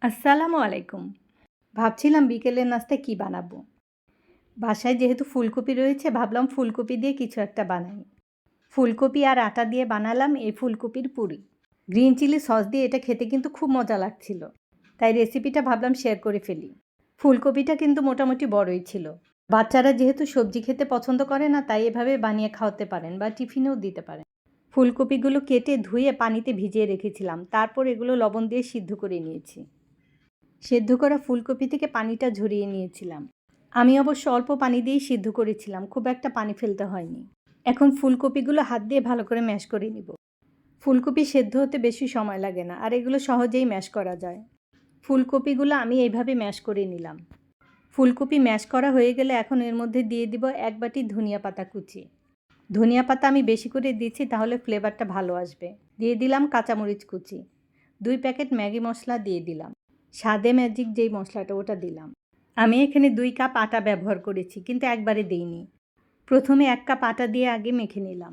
আসসালামু আলাইকুম। ভাবছিলাম বিকেলের নাস্তায় কী বানাবো। বাসায় যেহেতু ফুলকপি রয়েছে ভাবলাম ফুলকপি দিয়ে কিছু একটা বানাই। ফুলকপি আর আটা দিয়ে বানালাম এই ফুলকপির পুরি। গ্রিন চিলি সস দিয়ে এটা খেতে কিন্তু খুব মজা লাগছিল। তাই রেসিপিটা ভাবলাম শেয়ার করে ফেলি। ফুলকপিটা কিন্তু মোটামুটি বড়ই ছিল। বাচ্চারা যেহেতু সবজি খেতে পছন্দ করে না তাই এভাবে বানিয়ে খাওয়াতে পারেন বা টিফিনেও দিতে পারেন। ফুলকপিগুলো কেটে ধুয়ে পানিতে ভিজিয়ে রেখেছিলাম, তারপর এগুলো লবণ দিয়ে সিদ্ধ করে নিয়েছি। সেদ্ধ করা ফুলকপি থেকে পানিটা ঝরিয়ে নিয়েছিলাম। আমি অবশ্য অল্প পানি দিয়েই সিদ্ধ করেছিলাম, খুব একটা পানি ফেলতে হয়নি। এখন ফুলকপিগুলো হাত দিয়ে ভালো করে ম্যাশ করে নিব। ফুলকপি সেদ্ধ হতে বেশি সময় লাগে না আর এগুলো সহজেই ম্যাশ করা যায়। ফুলকপিগুলো আমি এইভাবে ম্যাশ করে নিলাম। ফুলকপি ম্যাশ করা হয়ে গেলে এখন এর মধ্যে দিয়ে দিব 1 বাটি ধনিয়া পাতা কুচি। ধনিয়া পাতা আমি বেশি করে দিচ্ছি তাহলে ফ্লেভারটা ভালো আসবে। দিয়ে দিলাম কাঁচামরিচ কুচি। 2 প্যাকেট ম্যাগি মশলা দিয়ে দিলাম। স্বাদে ম্যাজিক যেই মশলাটা ওটা দিলাম। আমি এখানে 2 কাপ আটা ব্যবহার করেছি কিন্তু একবারে দেইনি। প্রথমে 1 কাপ আটা দিয়ে আগে মেখে নিলাম।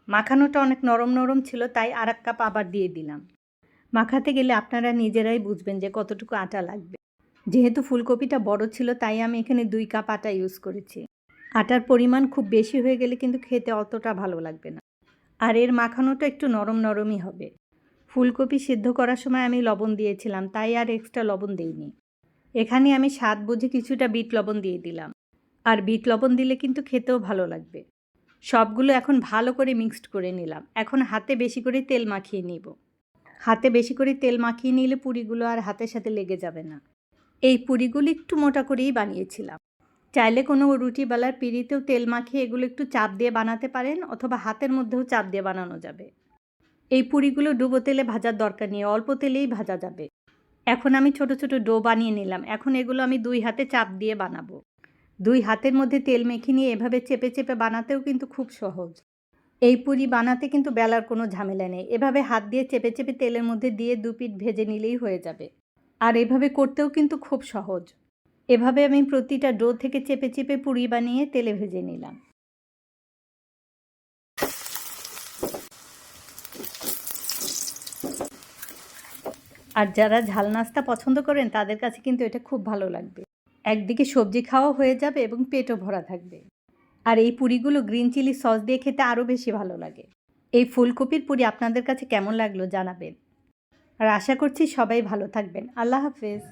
মাখানোটা অনেক নরম নরম ছিল তাই আর 1 কাপ আবার দিয়ে দিলাম। মাখাতে গেলে আপনারা নিজেরাই বুঝবেন যে কতটুকু আটা লাগবে। যেহেতু ফুলকপিটা বড় ছিল তাই আমি এখানে 2 কাপ আটা ইউজ করেছি। আটার পরিমাণ খুব বেশি হয়ে গেলে কিন্তু খেতে অতটা ভালো লাগবে না। আর এর মাখানোটা একটু নরম নরমই হবে। ফুলকপি সিদ্ধ করার সময় আমি লবণ দিয়েছিলাম তাই আর এক্সট্রা লবণ দেইনি। এখানে আমি স্বাদ বুঝে কিছুটা বিট লবণ দিয়ে দিলাম। আর বিট লবণ দিলে কিন্তু খেতেও ভালো লাগবে। সবগুলো এখন ভালো করে মিক্সড করে নিলাম। এখন হাতে বেশি করে তেল মাখিয়ে নিব। হাতে বেশি করে তেল মাখিয়ে নিলে পুরিগুলো আর হাতের সাথে লেগে যাবে না। এই পুরিগুলো একটু মোটা করেই বানিয়েছিলাম। চাইলে কোনো রুটি বেলার পিঁড়িতেও তেল মাখিয়ে এগুলো একটু চাপ দিয়ে বানাতে পারেন অথবা হাতের মধ্যেও চাপ দিয়ে বানানো যাবে। এই পুরিগুলো ডুবো তেলে ভাজার দরকার নেই, অল্প তেলেই ভাজা যাবে। এখন আমি ছোট ছোট ডো বানিয়ে নিলাম। এখন এগুলো আমি 2 হাতে চাপ দিয়ে বানাবো। 2 হাতের মধ্যে তেল মেখে নিয়ে এভাবে চেপে চেপে বানাতেও কিন্তু খুব সহজ। এই পুরি বানাতে কিন্তু বেলার কোনো ঝামেলা নেই। এভাবে হাত দিয়ে চেপে চেপে তেলের মধ্যে দিয়ে 2 পিঠ ভেজে নিলেই হয়ে যাবে। আর এভাবে করতেও কিন্তু খুব সহজ। এভাবে আমি প্রতিটা ডো থেকে চেপে চেপে পুরি বানিয়ে তেলে ভেজে নিলাম। আর যারা ঝাল নাস্তা পছন্দ করেন তাদের কাছে কিন্তু এটা খুব ভালো লাগবে। একদিকে সবজি খাওয়া হয়ে যাবে এবং পেটও ভরা থাকবে। আর এই পুরিগুলো গ্রিন চিলি সস দিয়ে খেতে আরও বেশি ভালো লাগে। এই ফুলকপির পুরি আপনাদের কাছে কেমন লাগলো জানাবেন। আর আশা করছি সবাই ভালো থাকবেন। আল্লাহ হাফেজ।